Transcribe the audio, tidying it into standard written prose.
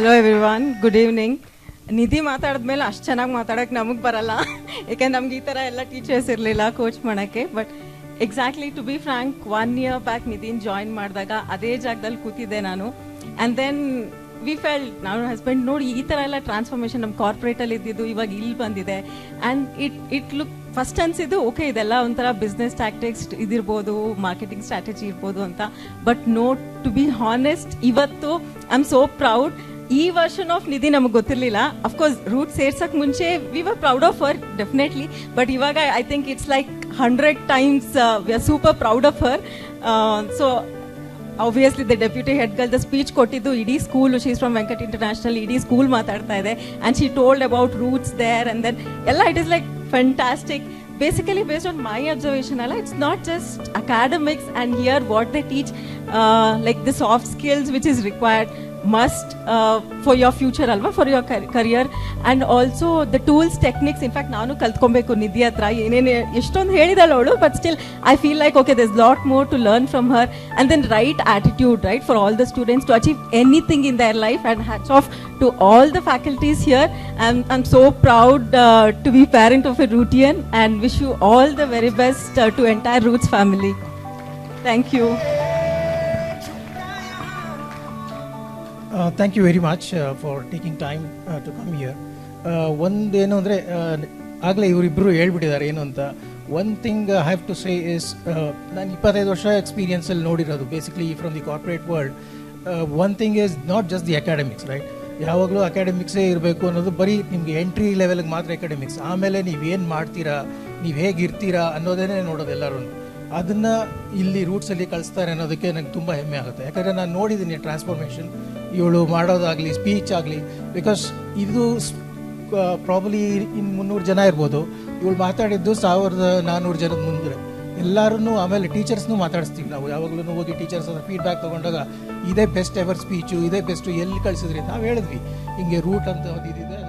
Hello everyone, good evening. Nidhi ಮಾತಾಡಿದ್ಮೇಲೆ ಅಷ್ಟು ಚೆನ್ನಾಗಿ ಮಾತಾಡೋಕ್ಕೆ ನಮಗೆ ಬರಲ್ಲ, ಯಾಕೆಂದ್ರೆ ನಮ್ಗೆ ಈ ಥರ ಎಲ್ಲ ಟೀಚರ್ಸ್ ಇರಲಿಲ್ಲ ಕೋಚ್ ಮಾಡೋಕ್ಕೆ. But exactly to be frank, 1 year back ನಿಧಿನ್ ಜಾಯಿನ್ ಮಾಡಿದಾಗ ಅದೇ ಜಾಗದಲ್ಲಿ ಕೂತಿದ್ದೆ ನಾನು. ಆ್ಯಂಡ್ ದೆನ್ ವಿ ಫೆಲ್ಟ್, ನಾನು ಹಸ್ಬೆಂಡ್ ನೋಡಿ ಈ ಥರ ಎಲ್ಲ ಟ್ರಾನ್ಸ್ಫಾರ್ಮೇಷನ್ ನಮ್ಮ ಕಾರ್ಪೊರೇಟಲ್ಲಿ ಇದ್ದಿದ್ದು ಇವಾಗ ಇಲ್ಲಿ ಬಂದಿದೆ. ಆ್ಯಂಡ್ ಇಟ್ ಲುಕ್ ಫಸ್ಟ್ ಅನ್ಸಿದ್ದು ಓಕೆ ಇದೆಲ್ಲ ಒಂಥರ ಬಿಸ್ನೆಸ್ ಟ್ಯಾಕ್ಟಿಕ್ಸ್ ಇದಿರ್ಬೋದು, ಮಾರ್ಕೆಟಿಂಗ್ ಸ್ಟ್ರಾಟಜಿ ಇರ್ಬೋದು ಅಂತ. But not to be honest, ಇವತ್ತು ಐ ಆಮ್ ಸೋ ಪ್ರೌಡ್. ಈ ವರ್ಷನ್ ಆಫ್ ನಿಧಿ ನಮಗೆ ಗೊತ್ತಿರಲಿಲ್ಲ. ಅಫ್ಕೋರ್ಸ್ ರೂಟ್ ಸೇರ್ಸಕ್ಕೆ ಮುಂಚೆ we were proud of her definitely, but ಇವಾಗ I think it's like 100 times we are super proud of her. So obviously the deputy head girl the speech ಕೊಟ್ಟಿದ್ದು ಇಡೀ school, she is from Venkat international, ಇಡೀ school ಮಾತಾಡ್ತಾ ಇದೆ. And she told about roots there and then ಎಲ್ಲ it is like fantastic. Basically based on my observation, it's not just academics, and here what they teach, like the soft skills which is required must for your future alva, for your career, and also the tools, techniques. In fact ನಾನು ಕಲ್ತ್ಕೊಬೇಕು ನಿಧಿ ಹತ್ರ, ಏನೇನು ಎಷ್ಟೊಂದು ಹೇಳಿದಳು ಅವಳು, but still I feel like okay, there's lot more to learn from her. And then right attitude, right, for all the students to achieve anything in their life. And hats off to all the faculties here. I'm so proud to be parent of a Rootian, and wish you all the very best to entire Roots family. Thank you. Thank you very much for taking time to come here. ಒಂದೇನು ಅಂದರೆ ಆಗಲೇ ಇವರಿಬ್ಬರು ಹೇಳ್ಬಿಟ್ಟಿದ್ದಾರೆ ಏನು ಅಂತ. One thing I have to say is, ನಾನು 25 ವರ್ಷ ಎಕ್ಸ್ಪೀರಿಯನ್ಸಲ್ಲಿ ನೋಡಿರೋದು basically from the corporate world. One thing is not just the academics, right? ಯಾವಾಗಲೂ ಅಕಾಡೆಮಿಕ್ಸೇ ಇರಬೇಕು ಅನ್ನೋದು ಬರೀ ನಿಮಗೆ ಎಂಟ್ರಿ ಲೆವೆಲ್ಗೆ ಮಾತ್ರ ಅಕಾಡೆಮಿಕ್ಸ್. ಆಮೇಲೆ ನೀವೇನು ಮಾಡ್ತೀರಾ, ನೀವು ಹೇಗಿರ್ತೀರಾ ಅನ್ನೋದೇ ನೋಡೋದು ಎಲ್ಲರೂ. ಅದನ್ನು ಇಲ್ಲಿ ರೂಟ್ಸಲ್ಲಿ ಕಳಿಸ್ತಾರೆ ಅನ್ನೋದಕ್ಕೆ ನನಗೆ ತುಂಬ ಹೆಮ್ಮೆ ಆಗುತ್ತೆ. ಯಾಕಂದರೆ ನಾನು ನೋಡಿದ್ದೀನಿ ಟ್ರಾನ್ಸ್ಫಾರ್ಮೇಷನ್, ಇವಳು ಮಾಡೋದಾಗಲಿ, ಸ್ಪೀಚ್ ಆಗಲಿ. ಬಿಕಾಸ್ ಇದು ಪ್ರಾಬಲಿ 300 ಜನ ಇರ್ಬೋದು, ಇವಳು ಮಾತಾಡಿದ್ದು 1400 ಜನದ ಮುಂದೆ ಎಲ್ಲರೂ. ಆಮೇಲೆ ಟೀಚರ್ಸ್ನೂ ಮಾತಾಡಿಸ್ತೀವಿ ನಾವು, ಯಾವಾಗಲೂ ಹೋಗಿ ಟೀಚರ್ಸ್ ಹತ್ರ ಫೀಡ್ಬ್ಯಾಕ್ ತೊಗೊಂಡಾಗ ಇದೇ ಬೆಸ್ಟ್ ಎವರ್ ಸ್ಪೀಚು, ಇದೇ ಬೆಸ್ಟು, ಎಲ್ಲಿ ಕಳಿಸಿದ್ರಿ ನಾವು ಹೇಳಿದ್ವಿ ಹಿಂಗೆ ರೂಟ್ ಅಂತ ಇದಿದೆ.